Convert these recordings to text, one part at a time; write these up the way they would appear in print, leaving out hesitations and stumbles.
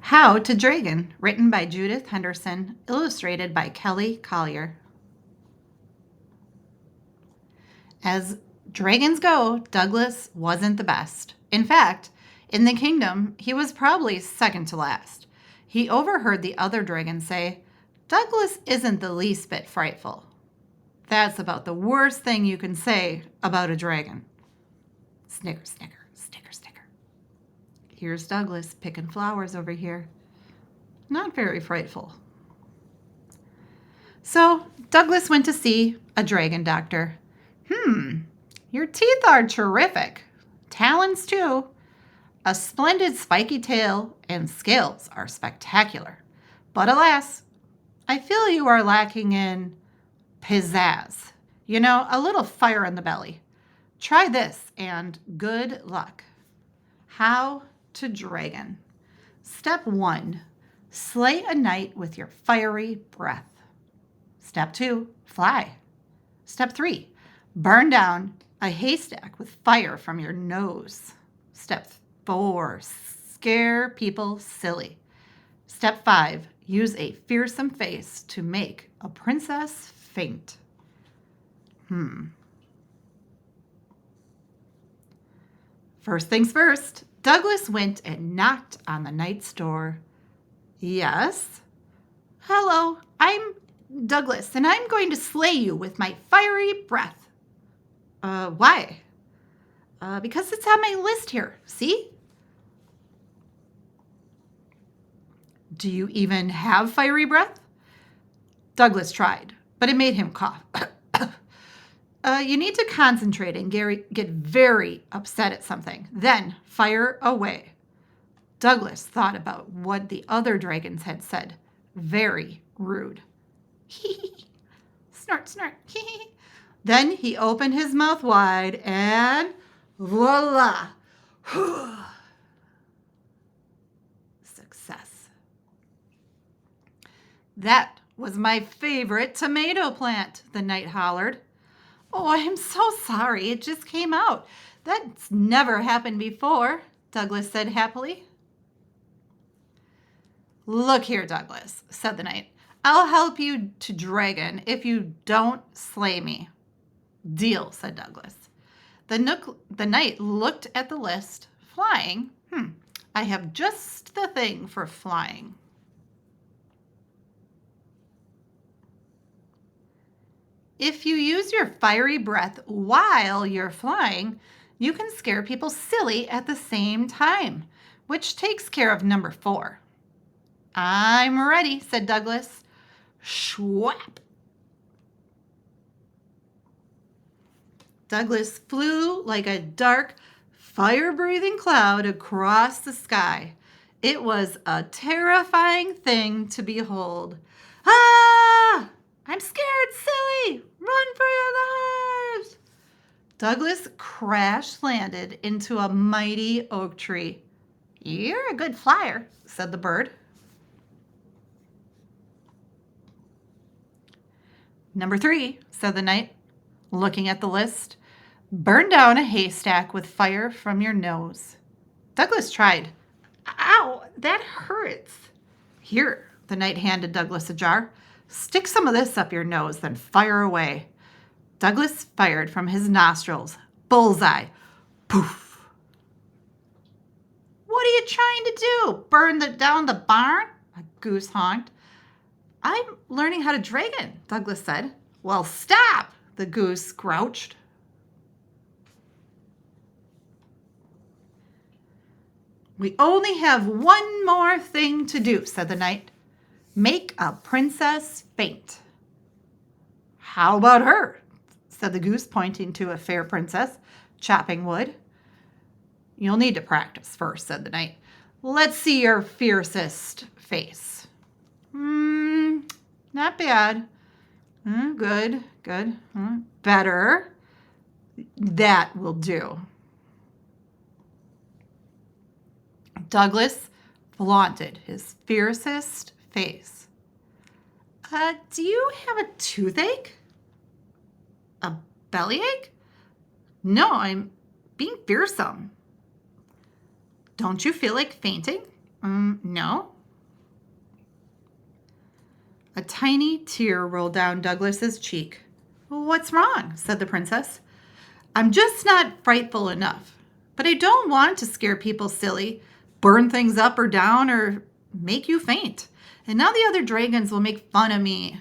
How to Dragon, written by Judith Henderson, illustrated by Kelly Collier. As dragons go, Douglas wasn't the best. In fact, in the kingdom, he was probably second to last. He overheard the other dragons say, "Douglas isn't the least bit frightful." That's about the worst thing you can say about a dragon. Snicker, snicker, snicker, snicker. Here's Douglas picking flowers over here. Not very frightful. So Douglas went to see a dragon doctor. Your teeth are terrific. Talons too. A splendid spiky tail and scales are spectacular. But alas, I feel you are lacking in pizzazz. You know, a little fire in the belly. Try this and good luck. How to Dragon. Step 1. Slay a knight with your fiery breath. Step 2. Fly. Step 3. Burn down a haystack with fire from your nose. Step 4. Scare people silly. Step 5. Use a fearsome face to make a princess faint. First things first, Douglas went and knocked on the knight's door. Yes? Hello, I'm Douglas, and I'm going to slay you with my fiery breath. Why? Because it's on my list here, see? Do you even have fiery breath? Douglas tried, but it made him cough. You need to concentrate and get very upset at something. Then fire away. Douglas thought about what the other dragons had said. Very rude. Snort, snort. Then he opened his mouth wide and voila! Success. That was my favorite tomato plant, the knight hollered. Oh, I'm so sorry. It just came out. That's never happened before, Douglas said happily. Look here, Douglas, said the knight. I'll help you to dragon if you don't slay me. Deal, said Douglas. The knight looked at the list. Flying? I have just the thing for flying. If you use your fiery breath while you're flying, you can scare people silly at the same time, which takes care of number 4. I'm ready, said Douglas. Schwap! Douglas flew like a dark, fire-breathing cloud across the sky. It was a terrifying thing to behold. Ah! I'm scared, silly! Run for your lives! Douglas crash-landed into a mighty oak tree. You're a good flyer, said the bird. Number 3, said the knight, looking at the list. Burn down a haystack with fire from your nose. Douglas tried. Ow, that hurts. Here, the knight handed Douglas a jar. Stick some of this up your nose, then fire away. Douglas fired from his nostrils. Bullseye. Poof. What are you trying to do? Burn down the barn? A goose honked. I'm learning how to dragon, Douglas said. Well, stop, the goose grouched. We only have one more thing to do, said the knight. Make a princess faint. How about her? Said the goose, pointing to a fair princess, chopping wood. You'll need to practice first, said the knight. Let's see your fiercest face. Not bad. Good. Better. That will do. Douglas flaunted his fiercest face. Do you have a toothache? A bellyache? No, I'm being fearsome. Don't you feel like fainting? No. tiny tear rolled down Douglas's cheek. "What's wrong?" said the princess. "I'm just not frightful enough. But I don't want to scare people silly, burn things up or down, or make you faint. And now the other dragons will make fun of me."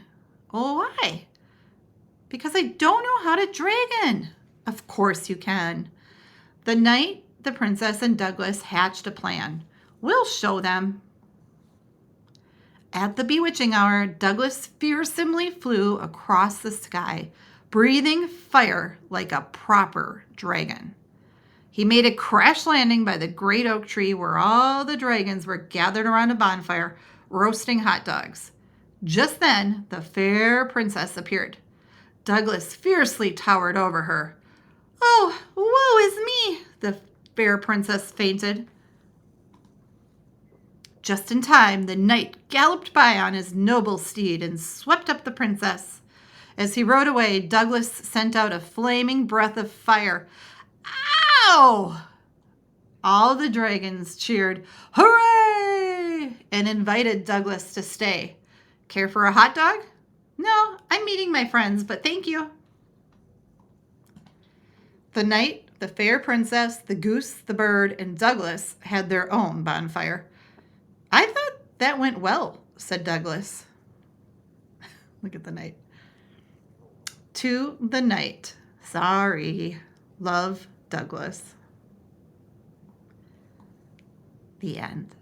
"Oh, why?" "Because I don't know how to dragon." "Of course you can." The night the princess and Douglas hatched a plan. "We'll show them." At the bewitching hour, Douglas fearsomely flew across the sky, breathing fire like a proper dragon. He made a crash landing by the great oak tree where all the dragons were gathered around a bonfire, roasting hot dogs. Just then, the fair princess appeared. Douglas fiercely towered over her. "Oh, woe is me!" the fair princess fainted. Just in time, the knight galloped by on his noble steed and swept up the princess. As he rode away, Douglas sent out a flaming breath of fire. "Ow!" All the dragons cheered, "Hooray!" and invited Douglas to stay. "Care for a hot dog?" "No, I'm meeting my friends, but thank you." The knight, the fair princess, the goose, the bird, and Douglas had their own bonfire. "I thought that went well," said Douglas. Look at the knight. To the knight. Sorry. Love, Douglas. The end.